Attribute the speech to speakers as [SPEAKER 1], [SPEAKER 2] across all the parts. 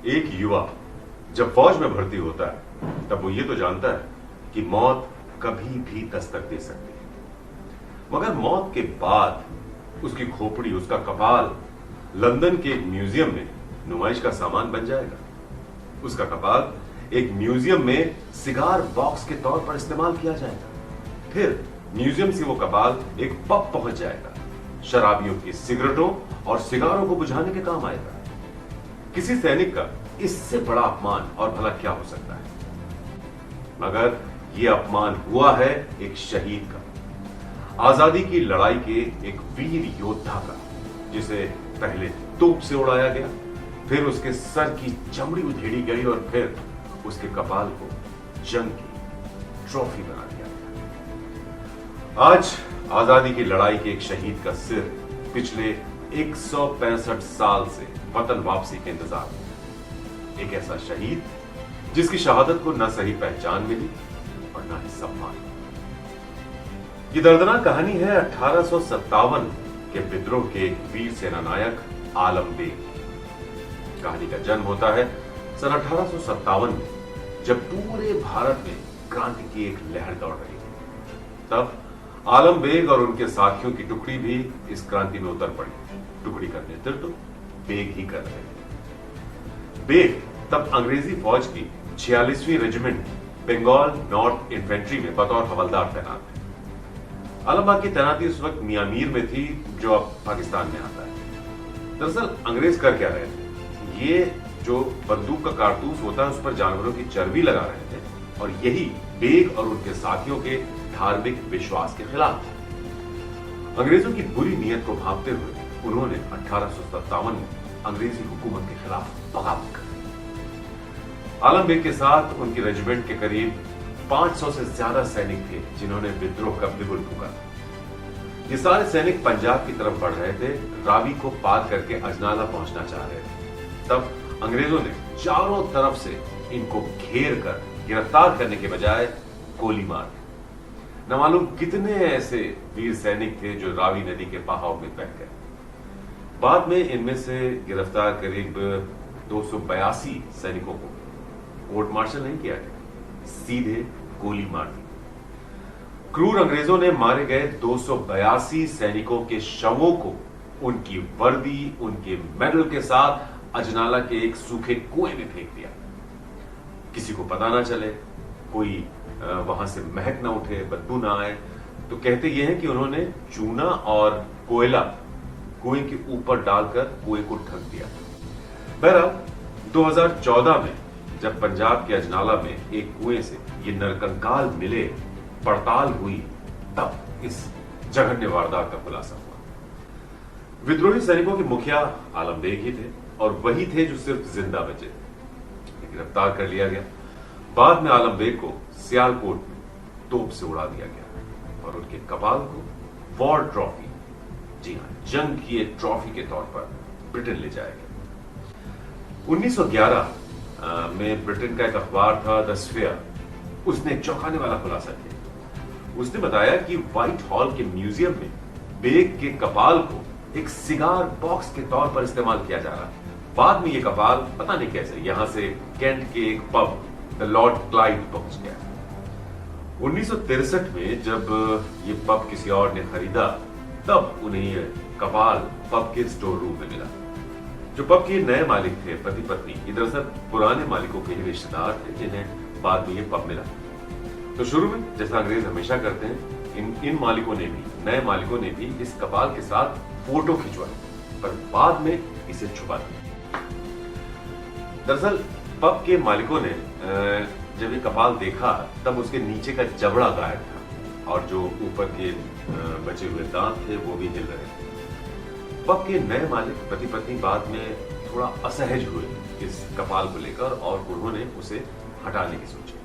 [SPEAKER 1] एक युवा जब फौज में भर्ती होता है तब वो ये तो जानता है कि मौत कभी भी दस्तक दे सकती है, मगर मौत के बाद उसकी खोपड़ी, उसका कपाल लंदन के एक म्यूजियम में नुमाइश का सामान बन जाएगा। उसका कपाल एक म्यूजियम में सिगार बॉक्स के तौर पर इस्तेमाल किया जाएगा। फिर म्यूजियम से वो कपाल एक पब पहुंच जाएगा, शराबियों की सिगरेटों और सिगारों को बुझाने के काम आएगा। किसी सैनिक का इससे बड़ा अपमान और भला क्या हो सकता है? मगर यह अपमान हुआ है एक शहीद का, आजादी की लड़ाई के एक वीर योद्धा का, जिसे पहले तोप से उड़ाया गया, फिर उसके सर की चमड़ी उधेड़ी गई और फिर उसके कपाल को जंग की ट्रॉफी बना दिया गया। आज आजादी की लड़ाई के एक शहीद का सिर पिछले 165 साल से वतन वापसी के इंतजार में। एक ऐसा शहीद जिसकी शहादत को न सही पहचान मिली और न ही सम्मान। ये दर्दनाक कहानी है 1857 के विद्रोह के एक वीर सेना नायक आलम बेग। कहानी का जन्म होता है सन 1857 में, जब पूरे भारत में क्रांति की एक लहर दौड़ रही थी। तब आलम बेग और उनके साथियों की टुकड़ी भी इस क्रांति में उतर पड़ी। टुकड़ी का नेतृत्व बेग ही कर रहे थे। बेग तब अंग्रेजी फौज की 46वीं रेजिमेंट बंगाल नॉर्थ इन्फेंट्री में बतौर हवलदार तैनात थे। आलमबाग की तैनाती उस वक्त मियामीर में थी, जो अब पाकिस्तान में आता है। दरअसल अंग्रेज कर क्या रहे थे? ये जो बंदूक का कारतूस होता है उस पर जानवरों की चर्बी लगा रहे थे, और यही बेग और उनके साथियों के धार्मिक विश्वास के खिलाफ था। अंग्रेजों की बुरी नीयत को भांपते हुए उन्होंने 1857 में अंग्रेजी हुकूमत के खिलाफ बगावत कर दी। आलम बेग के साथ उनकी रेजिमेंट के करीब 500 से ज्यादा सैनिक थे, जिन्होंने विद्रोह का बिगुल फूका। ये सारे सैनिक पंजाब की तरफ बढ़ रहे थे, रावी को पार करके अजनाला पहुंचना चाह रहे थे। तब अंग्रेजों ने चारों तरफ से इनको घेर कर गिरफ्तार करने के बजाय गोली मार दी। न मालूम कितने ऐसे वीर सैनिक थे जो रावी नदी के बहाव में बह गए। बाद में इनमें से गिरफ्तार करीब 282 सैनिकों को कोर्ट मार्शल नहीं किया गया, सीधे गोली मार दी। क्रूर अंग्रेजों ने मारे गए 282 सैनिकों के शवों को उनकी वर्दी, उनके मेडल के साथ अजनाला के एक सूखे कुएं में फेंक दिया। किसी को पता ना चले, कोई वहां से महक ना उठे, बदबू ना आए। तो कहते यह है कि उन्होंने चूना और कोयला कुएं के ऊपर डालकर कुएं को ढक दिया। बहरहाल 2014 में जब पंजाब के अजनाला में एक कुएं से ये नरकंकाल मिले, पड़ताल हुई, तब इस जघन्य वारदात का खुलासा हुआ। विद्रोही सैनिकों के मुखिया आलम बेग ही थे, और वही थे जो सिर्फ जिंदा बचे। गिरफ्तार कर लिया गया। बाद में आलम बेग को सियालकोट में तोप से उड़ा दिया गया और उनके कपाल को वॉर ट्रॉफी, जी हां, जंग की एक ट्रॉफी के तौर पर ब्रिटेन ले जाया गया। 1911 में ब्रिटेन का एक अखबार था द स्फीयर, उसने एक चौंकाने वाला खुलासा किया। उसने बताया कि व्हाइट हॉल के म्यूजियम में बेग के कपाल को एक सिगार बॉक्स के तौर पर इस्तेमाल किया जा रहा है। बाद में यह कपाल पता नहीं कैसे यहां से कैंट के एक पब द लॉर्ड क्लाइव पहुंच गया। 1963 में जब ये पब किसी और ने खरीदा, तब उन्हें यह कपाल पब के स्टोर रूम में मिला। जो पब के नए मालिक थे, पति पत्नी, ये दरअसल पुराने मालिकों के ही रिश्तेदार थे, जिन्हें बाद में ये पब मिला। तो शुरू में जैसा अंग्रेज हमेशा करते हैं, इन मालिकों ने भी, नए मालिकों ने भी इस कपाल के साथ फोटो खिंचवाई, पर बाद में इसे छुपा दिया। दरअसल पब के मालिकों ने जब ये कपाल देखा, तब उसके नीचे का जबड़ा गायब था और जो ऊपर के बचे हुए दांत थे वो भी हिल रहे थे। पब के नए मालिक पति पत्नी बाद में थोड़ा असहज हुए इस कपाल को लेकर, और उन्होंने उसे हटाने की सोची।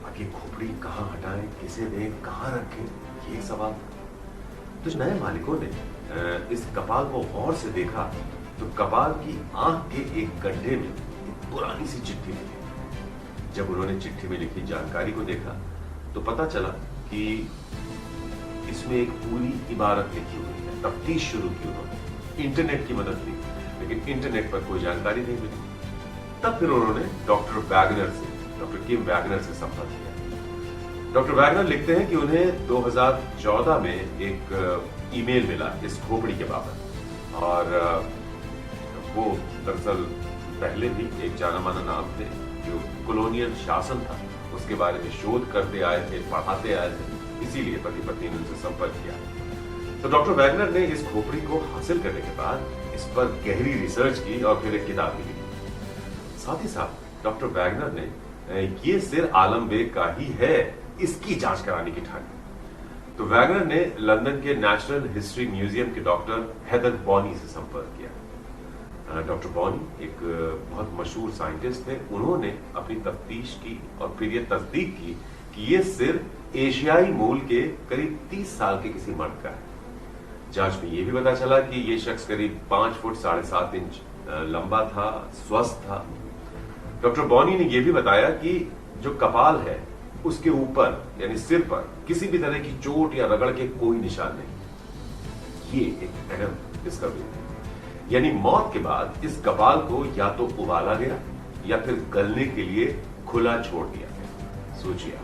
[SPEAKER 1] अब ये खोपड़ी कहाँ हटाएं, किसे दें, कहाँ रखें, ये सवाल। तो नए मालिकों ने इस कपाल को गौर से देखा तो कपाल की आंख के एक गड्ढे में एक पुरानी सी चिट्ठी मिली। जब उन्होंने चिट्ठी में लिखी जानकारी को देखा तो पता चला कि इसमें एक पूरी इबारत लिखी हुई है। तफ्तीश शुरू की उन्होंने, इंटरनेट की मदद ली, लेकिन इंटरनेट पर कोई जानकारी नहीं मिली। तब फिर उन्होंने डॉक्टर वैगनर से, डॉक्टर किम वैगनर से संपर्क किया। डॉक्टर वैगनर लिखते हैं कि उन्हें 2014 में एक ईमेल मिला इस खोपड़ी के बाबत, और वो दरअसल पहले भी एक जाना माना नाम थे जो कॉलोनियल शासन था उसके बारे में शोध करते आए थे, पढ़ाते आए थे, इसीलिए पति पत्नी ने उनसे संपर्क किया। तो डॉक्टर वैगनर ने इस खोपड़ी को हासिल करने के बाद इस पर गहरी रिसर्च की और फिर एक किताब भी लिखी। साथ ही साथ डॉक्टर वैगनर ने ये सिर आलम बेग का ही है, इसकी जांच कराने की ठानी। तो वैगनर ने लंदन के नेशनल हिस्ट्री म्यूजियम के डॉक्टर हेदर बॉनी से संपर्क किया। डॉक्टर बॉनी एक बहुत मशहूर साइंटिस्ट थे। उन्होंने अपनी तफ्तीश की और फिर ये तस्दीक की कि ये सिर एशियाई मूल के करीब 30 साल के किसी मर्द का है। जांच में यह भी पता चला कि ये शख्स करीब 5 फुट 7.5 इंच लंबा था, स्वस्थ था। डॉक्टर बॉनी ने यह भी बताया कि जो कपाल है उसके ऊपर यानी सिर पर किसी भी तरह की चोट या रगड़ के कोई निशान नहीं। ये एक अहम डिस्कवरी है, यानी मौत के बाद इस कपाल को या तो उबाला गया या फिर गलने के लिए खुला छोड़ दिया गया। सोचिए,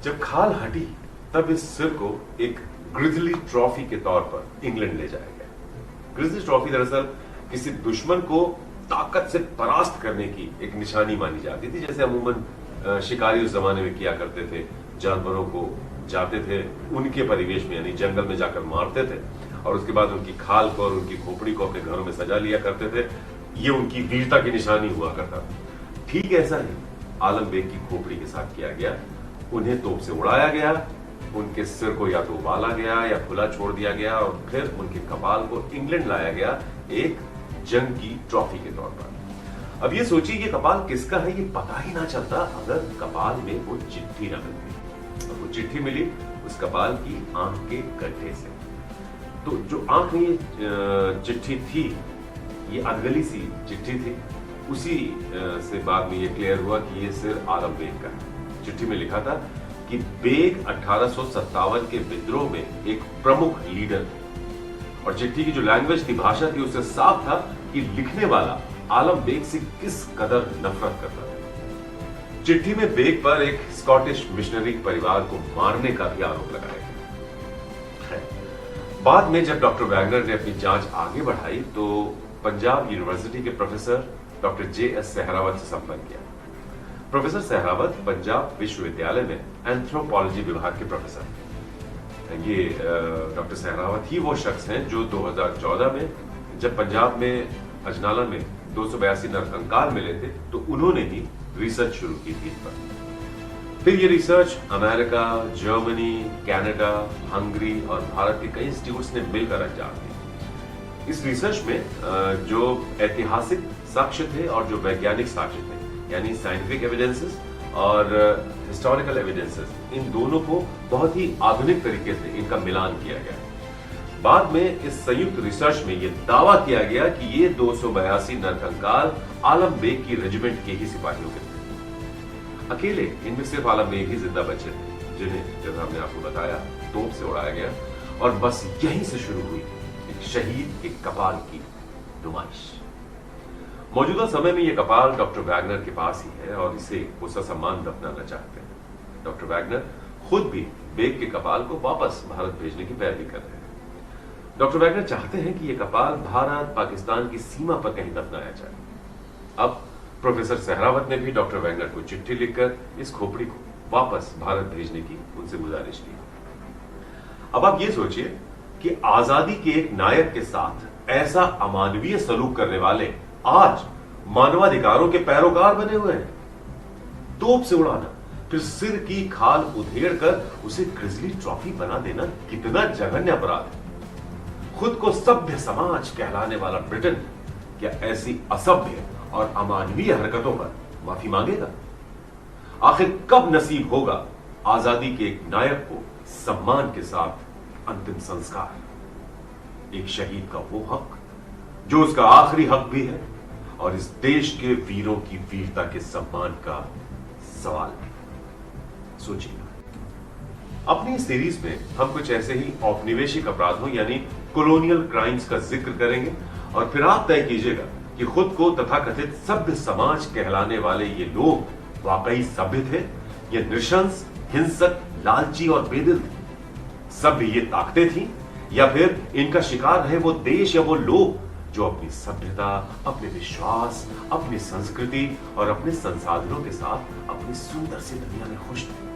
[SPEAKER 1] जब खाल हटी तब इस सिर को एक ग्रिजली ट्रॉफी के तौर पर इंग्लैंड ले जाया गया। ग्रिजली ट्रॉफी दरअसल किसी दुश्मन को ताकत से परास्त करने की एक निशानी मानी जाती थी, जैसे अमूमन शिकारी उस जमाने में किया करते थे। जानवरों को जाते थे उनके परिवेश में, यानी जंगल में जाकर मारते थे और उसके बाद उनकी खाल को और उनकी खोपड़ी को अपने घरों में सजा लिया करते थे। ये उनकी वीरता की निशानी हुआ करता था। ठीक ऐसा ही आलम बेग की खोपड़ी के साथ किया गया। उन्हें तोप से उड़ाया गया, उनके सिर को या तो उबाला गया या खुला छोड़ दिया गया और फिर उनके कपाल को इंग्लैंड लाया गया एक जंग की ट्रॉफी के तौर पर। अब ये सोचिए कि कपाल किसका है ये पता ही ना चलता अगर कपाल में वो चिट्ठी न मिलती। और वो चिट्ठी मिली उस कपाल की आंख के गड्ढे से। तो जो आंख में ये चिट्ठी थी, ये अनगली सी चिट्ठी थी, उसी से बाद में ये क्लियर हुआ कि ये सिर आलम बेग का है। चिट्ठी में लिखा था कि बेग 1857 के विद्रोह में एक प्रमुख लीडर थे और चिट्ठी की जो लैंग्वेज थी, भाषा थी, उससे साफ था कि लिखने वाला आलम बेग से किस कदर नफरत करता था। चिट्ठी में बेग पर एक स्कॉटिश मिशनरी परिवार को मारने का भी आरोप लगाया गया। बाद में जब डॉक्टर वैगनर ने अपनी जांच आगे बढ़ाई तो पंजाब यूनिवर्सिटी के प्रोफेसर डॉक्टर जे.एस. सहरावत से संपर्क किया। प्रोफेसर सहरावत पंजाब विश्वविद्यालय में एंथ्रोपोलॉजी विभाग के प्रोफेसर थे। ये डॉक्टर सहरावत ही वो शख्स हैं जो 2014 में जब पंजाब में अजनाला में 282 नरकंकाल मिले थे तो उन्होंने ही रिसर्च शुरू की थी इस पर। फिर ये research America, Germany, Canada, Hungary और भारत के कई इंस्टीट्यूट्स ने मिलकर अंजाम दी। इस रिसर्च में जो ऐतिहासिक साक्ष्य थे और जो वैज्ञानिक साक्ष्य थे, यानी साइंटिफिक एविडेंसेस और हिस्टोरिकल एविडेंसेस, इन दोनों को बहुत ही आधुनिक तरीके से इनका मिलान किया गया। बाद में इस संयुक्त रिसर्च में यह दावा किया गया कि ये 282 नरकंकाल आलम बेग की रेजिमेंट के ही सिपाहियों के थे। अकेले इनमें सिर्फ आलम बेग ही जिंदा बचे थे, जिन्हें जैसा हमने आपको बताया तोप से उड़ाया गया और बस यहीं से शुरू हुई एक शहीद के कपाल की नुमाइश। मौजूदा समय में यह कपाल डॉक्टर वैगनर के पास ही है और इसे वो ससम्मान दफनाना चाहते हैं। डॉक्टर वैगनर खुद भी बेग के कपाल को वापस भारत भेजने की पैरवी कर रहे हैं। डॉक्टर वैगनर चाहते हैं कि यह कपाल भारत पाकिस्तान की सीमा पर कहीं दफनाया जाए। अब प्रोफेसर सहरावत ने भी डॉक्टर वैगनर को चिट्ठी लिखकर इस खोपड़ी को वापस भारत भेजने की उनसे गुजारिश की। अब आप ये सोचिए कि आजादी के एक नायक के साथ ऐसा अमानवीय सलूक करने वाले आज मानवाधिकारों के पैरोकार बने हुए हैं। तोप से उड़ाना, फिर सिर की खाल उधेड़ कर उसे ग्रिजली ट्रॉफी बना देना कितना जघन्य अपराध है। खुद को सभ्य समाज कहलाने वाला ब्रिटेन क्या ऐसी असभ्य और अमानवीय हरकतों पर माफी मांगेगा? आखिर कब नसीब होगा आजादी के एक नायक को सम्मान के साथ अंतिम संस्कार, एक शहीद का वो हक जो उसका आखिरी हक भी है और इस देश के वीरों की वीरता के सम्मान का सवाल भी। सोचिए, अपनी सीरीज में हम कुछ ऐसे ही औपनिवेशिक अपराधों यानी कॉलोनियल क्राइम्स का जिक्र करेंगे और फिर आप तय कीजिएगा कि खुद को तथाकथित सभ्य समाज कहलाने वाले ये लोग वाकई सभ्य थे या नृशंस, हिंसक, लालची और बेदिल थे? सभ्य ये ताकतें थी या फिर इनका शिकार रहे वो देश या वो लोग जो अपनी सभ्यता, अपने विश्वास, अपनी संस्कृति और अपने संसाधनों के साथ अपनी सुंदर सी दुनिया में खुश थे?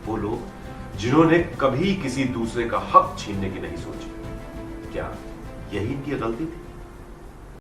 [SPEAKER 1] वो लोग जिन्होंने कभी किसी दूसरे का हक छीनने की नहीं सोची। क्या यही इनकी गलती थी?